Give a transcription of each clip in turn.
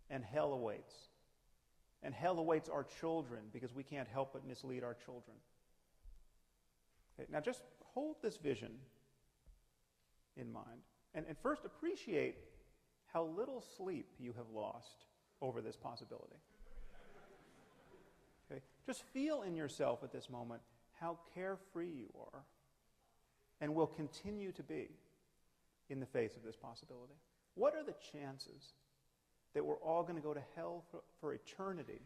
and hell awaits. And hell awaits our children because we can't help but mislead our children. Okay, now just hold this vision in mind and first appreciate how little sleep you have lost over this possibility. Okay? Just feel in yourself at this moment how carefree you are and will continue to be in the face of this possibility. What are the chances that we're all going to go to hell for eternity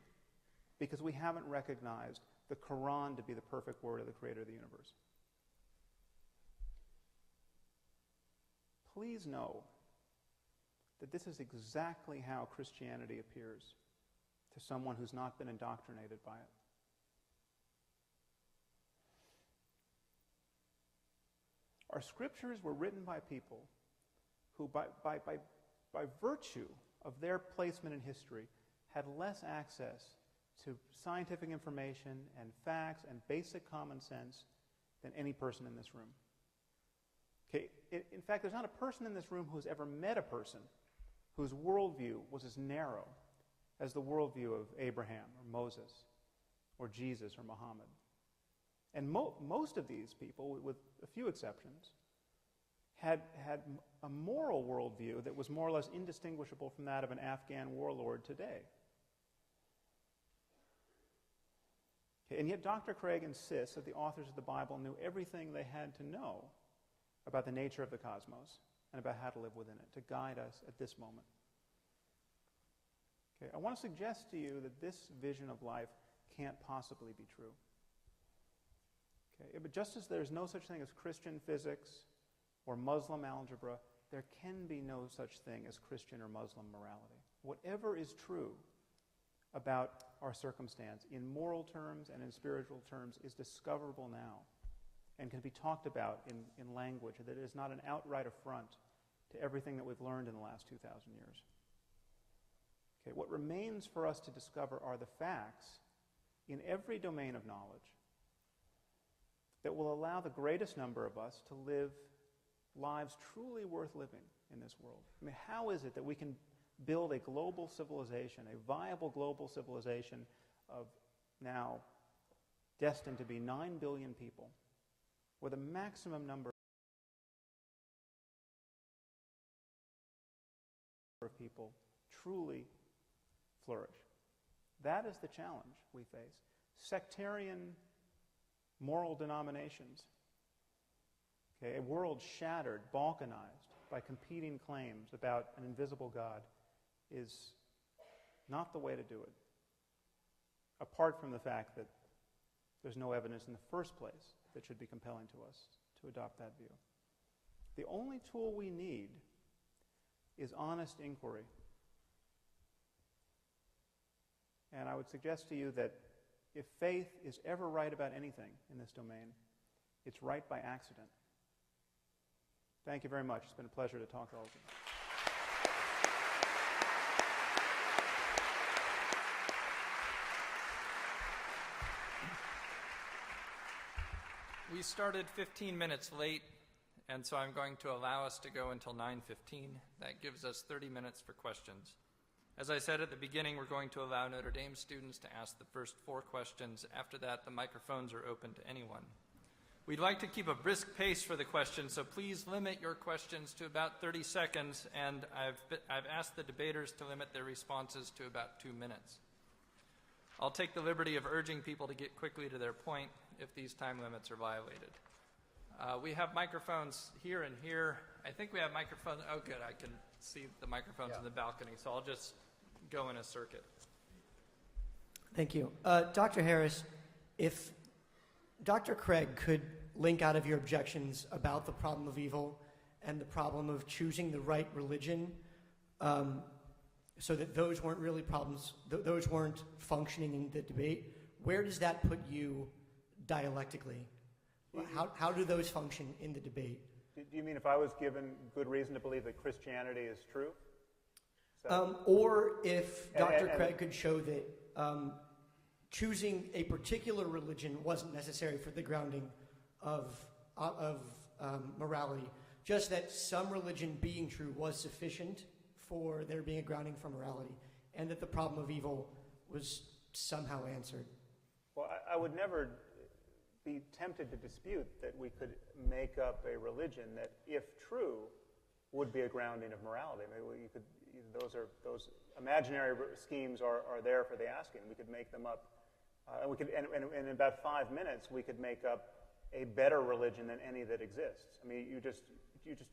because we haven't recognized the Quran to be the perfect word of the creator of the universe? Please know that this is exactly how Christianity appears to someone who's not been indoctrinated by it. Our scriptures were written by people who, by virtue of their placement in history, had less access to scientific information and facts and basic common sense than any person in this room. Okay, in fact, there's not a person in this room who's ever met a person whose worldview was as narrow as the worldview of Abraham or Moses or Jesus or Muhammad. And most of these people, with a few exceptions, had a moral worldview that was more or less indistinguishable from that of an Afghan warlord today. Okay, and yet Dr. Craig insists that the authors of the Bible knew everything they had to know about the nature of the cosmos and about how to live within it, to guide us at this moment. Okay, I want to suggest to you that this vision of life can't possibly be true. Okay, but just as there's no such thing as Christian physics or Muslim algebra, there can be no such thing as Christian or Muslim morality. Whatever is true about our circumstance in moral terms and in spiritual terms is discoverable now and can be talked about in language that is not an outright affront to everything that we've learned in the last 2,000 years. Okay, what remains for us to discover are the facts in every domain of knowledge that will allow the greatest number of us to live lives truly worth living in this world. I mean, how is it that we can build a global civilization, a viable global civilization of now destined to be 9 billion people, with a maximum number of people truly flourish? That is the challenge we face. Sectarian moral denominations, okay, a world shattered, balkanized by competing claims about an invisible God, is not the way to do it, apart from the fact that there's no evidence in the first place that should be compelling to us to adopt that view. The only tool we need is honest inquiry. And I would suggest to you that if faith is ever right about anything in this domain, it's right by accident. Thank you very much. It's been a pleasure to talk to all of you. We started 15 minutes late, and so I'm going to allow us to go until 9:15. That gives us 30 minutes for questions. As I said at the beginning, we're going to allow Notre Dame students to ask the first 4 questions. After that, the microphones are open to anyone. We'd like to keep a brisk pace for the questions, so please limit your questions to about 30 seconds, and I've asked the debaters to limit their responses to about 2 minutes. I'll take the liberty of urging people to get quickly to their point if these time limits are violated. We have microphones here and here. I think we have microphones. Oh, good. I can see the microphones in the balcony, so I'll just go in a circuit. Thank you. Dr. Harris, if Dr. Craig could link out of your objections about the problem of evil and the problem of choosing the right religion, so that those weren't really problems, those weren't functioning in the debate, where does that put you dialectically? How do those function in the debate? Do you mean if I was given good reason to believe that Christianity is true? Or if Dr. Craig could show that choosing a particular religion wasn't necessary for the grounding of morality, just that some religion being true was sufficient for there being a grounding for morality, and that the problem of evil was somehow answered. Well, I would never be tempted to dispute that we could make up a religion that, if true, would be a grounding of morality. I mean, those imaginary schemes are there for the asking. We could make them up, and in about 5 minutes, we could make up a better religion than any that exists. I mean, you just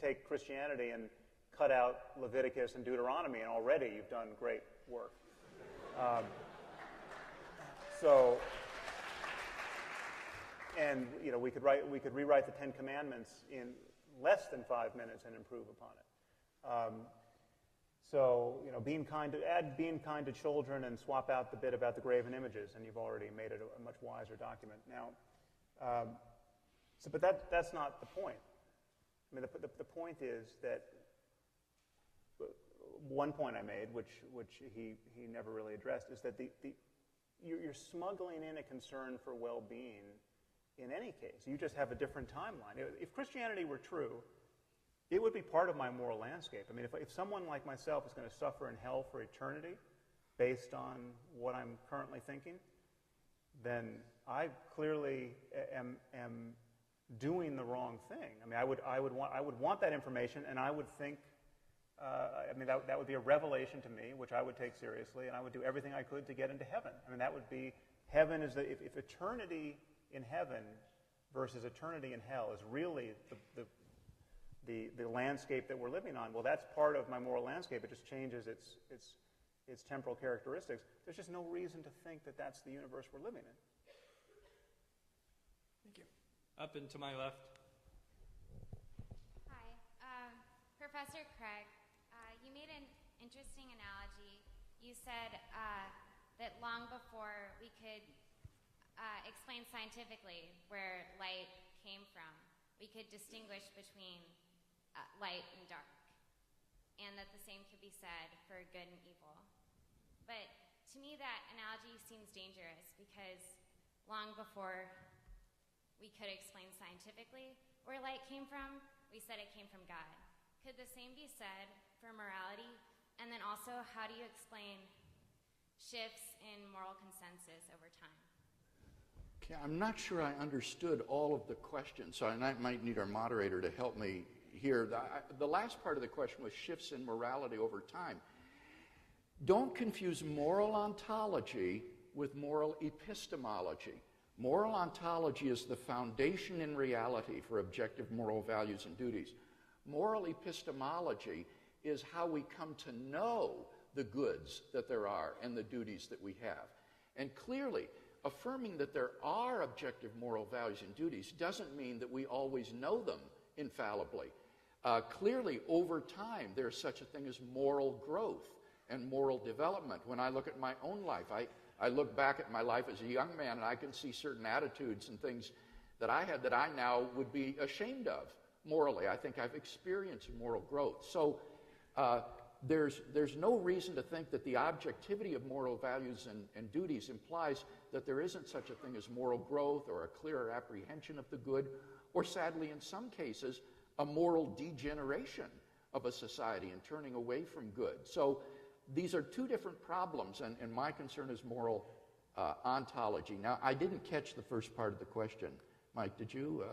take Christianity and cut out Leviticus and Deuteronomy, and already you've done great work. And we could rewrite the Ten Commandments in less than 5 minutes and improve upon it. Add being kind to children and swap out the bit about the graven images, and you've already made it a much wiser document. Now, but that's not the point. I mean, the point is that one point I made, which he never really addressed, is that you're smuggling in a concern for well-being in any case. You just have a different timeline. If Christianity were true, it would be part of my moral landscape. I mean, if someone like myself is going to suffer in hell for eternity based on what I'm currently thinking, then I clearly am doing the wrong thing. I mean, I would want that information, and I would think, that would be a revelation to me, which I would take seriously, and I would do everything I could to get into heaven. I mean, that would be, heaven is if eternity in heaven versus eternity in hell is really the landscape that we're living on, well, that's part of my moral landscape. It just changes its temporal characteristics. There's just no reason to think that that's the universe we're living in. Thank you. Up and to my left. Hi. Professor Craig, you made an interesting analogy. You said that long before we could explain scientifically where light came from, we could distinguish between light and dark, and that the same could be said for good and evil. But to me, that analogy seems dangerous because long before we could explain scientifically where light came from, we said it came from God. Could the same be said for morality? And then also, how do you explain shifts in moral consensus over time? Okay, I'm not sure I understood all of the questions, so I might need our moderator to help me here. The last part of the question was shifts in morality over time. Don't confuse moral ontology with moral epistemology. Moral ontology is the foundation in reality for objective moral values and duties. Moral epistemology is how we come to know the goods that there are and the duties that we have. And clearly, affirming that there are objective moral values and duties doesn't mean that we always know them infallibly. Clearly, over time, there's such a thing as moral growth and moral development. When I look at my own life, I look back at my life as a young man, and I can see certain attitudes and things that I had that I now would be ashamed of morally. I think I've experienced moral growth. So there's no reason to think that the objectivity of moral values and duties implies that there isn't such a thing as moral growth or a clearer apprehension of the good, or sadly, in some cases, a moral degeneration of a society and turning away from good. So these are two different problems, and my concern is moral ontology. Now, I didn't catch the first part of the question. Mike, did you?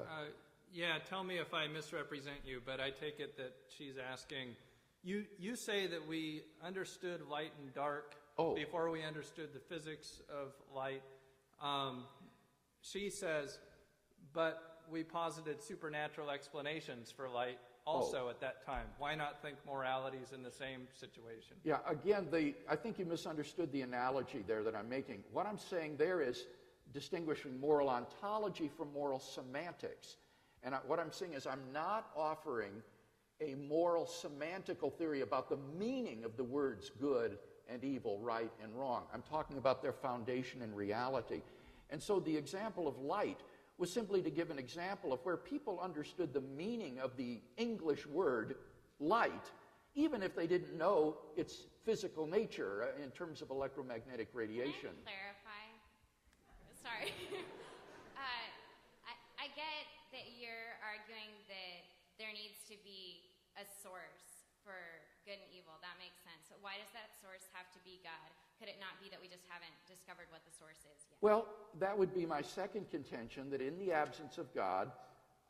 Yeah, tell me if I misrepresent you, but I take it that she's asking, you say that we understood light and dark before we understood the physics of light. She says, but we posited supernatural explanations for light also at that time. Why not think morality is in the same situation? Yeah, again, I think you misunderstood the analogy there that I'm making. What I'm saying there is distinguishing moral ontology from moral semantics. And what I'm saying is I'm not offering a moral semantical theory about the meaning of the words good and evil, right and wrong. I'm talking about their foundation in reality. And so the example of light was simply to give an example of where people understood the meaning of the English word light, even if they didn't know its physical nature in terms of electromagnetic radiation. Can I clarify? Sorry. I get that you're arguing that there needs to be a source for good and evil. That makes sense. So why does that source have to be God? Could it not be that we just haven't discovered what the source is yet? Well, that would be my second contention, that in the absence of God,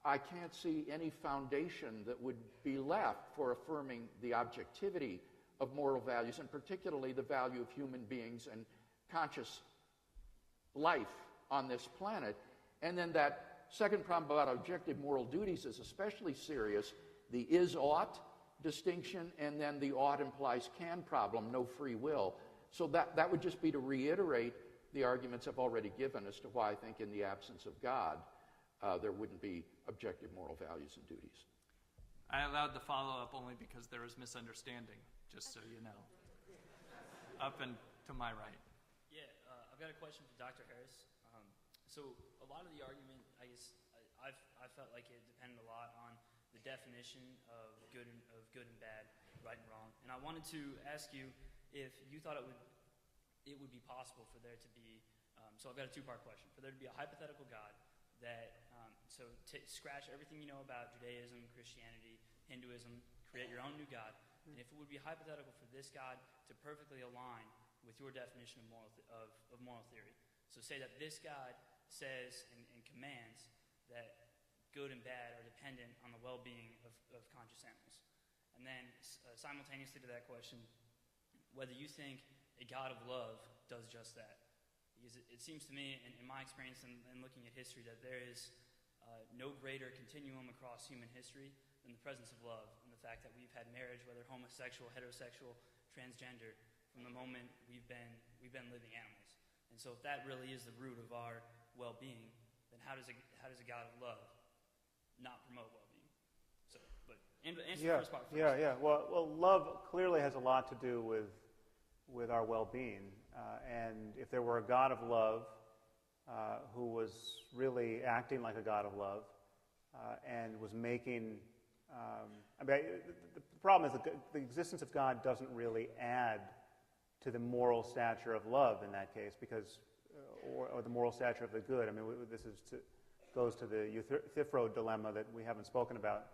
I can't see any foundation that would be left for affirming the objectivity of moral values, and particularly the value of human beings and conscious life on this planet. And then that second problem about objective moral duties is especially serious, the is-ought distinction, and then the ought implies can problem, no free will. So that would just be to reiterate the arguments I've already given as to why I think in the absence of God, there wouldn't be objective moral values and duties. I allowed the follow-up only because there was misunderstanding, just so you know. Up and to my right. Yeah, I've got a question for Dr. Harris. So a lot of the argument, I guess, I felt like it depended a lot on the definition of good and bad, right and wrong. And I wanted to ask you if you thought it would be possible for there to be, so I've got a two-part question, for there to be a hypothetical God that, scratch everything you know about Judaism, Christianity, Hinduism, create your own new God, and if it would be hypothetical for this God to perfectly align with your definition of moral theory. So say that this God says and commands that good and bad are dependent on the well-being of conscious animals. And then simultaneously to that question, whether you think a God of love does just that. Because it seems to me, in my experience and looking at history, that there is no greater continuum across human history than the presence of love, and the fact that we've had marriage, whether homosexual, heterosexual, transgender, from the moment we've been living animals. And so if that really is the root of our well-being, then how does a God of love not promote well-being? So, but answer the first part first. Yeah. Well, love clearly has a lot to do with our well-being. And if there were a God of love who was really acting like a God of love and was making... the problem is the existence of God doesn't really add to the moral stature of love in that case, because, or the moral stature of the good. I mean, this goes to the Euthyphro dilemma that we haven't spoken about,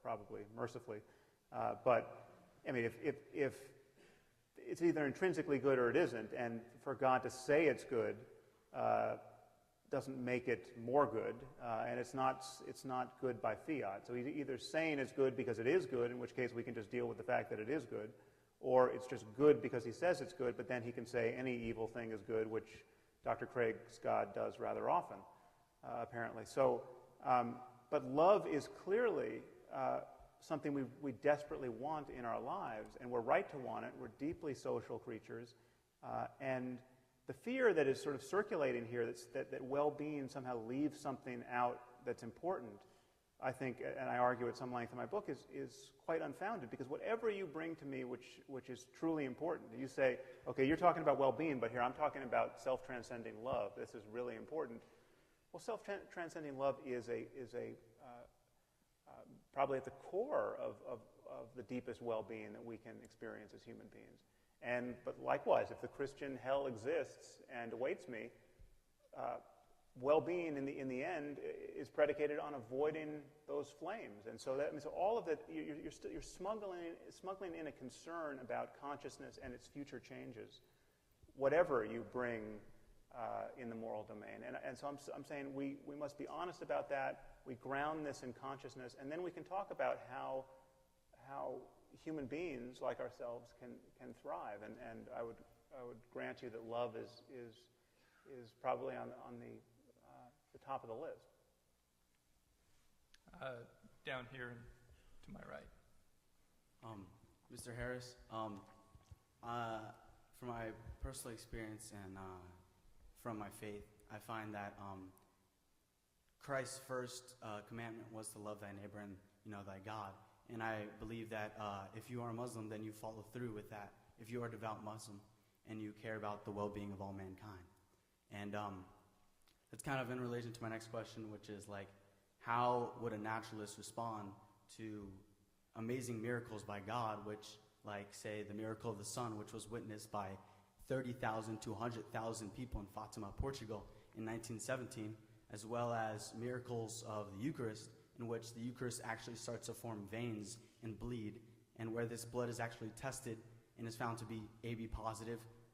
probably, mercifully. But, I mean, if it's either intrinsically good or it isn't, and for God to say it's good doesn't make it more good, and it's not good by fiat. So he's either saying it's good because it is good, in which case we can just deal with the fact that it is good, or it's just good because he says it's good, but then he can say any evil thing is good, which Dr. Craig's God does rather often, apparently. So, but love is clearly something we desperately want in our lives, and we're right to want it. We're deeply social creatures, and the fear that is sort of circulating here that well-being somehow leaves something out that's important, I think, and I argue at some length in my book, is quite unfounded, because whatever you bring to me which is truly important, you say, okay, you're talking about well-being, but here I'm talking about self-transcending love. This is really important. Well, self-transcending love is probably at the core of the deepest well-being that we can experience as human beings. But likewise, if the Christian hell exists and awaits me, well-being in the end is predicated on avoiding those flames. And so so all of that, you're smuggling in a concern about consciousness and its future changes, whatever you bring in the moral domain. And so I'm saying we must be honest about that. We ground this in consciousness, and then we can talk about how human beings like ourselves can thrive. And I would grant you that love is probably on the top of the list. Down here to my right. Mr. Harris, from my personal experience and from my faith, I find that Christ's first commandment was to love thy neighbor and thy God. And I believe that if you are a Muslim, then you follow through with that. If you are a devout Muslim and you care about the well-being of all mankind. And it's kind of in relation to my next question, which is like, how would a naturalist respond to amazing miracles by God, which, like, say, the miracle of the sun, which was witnessed by 30,000 to 100,000 people in Fatima, Portugal in 1917, as well as miracles of the Eucharist, in which the Eucharist actually starts to form veins and bleed and where this blood is actually tested and is found to be AB positive,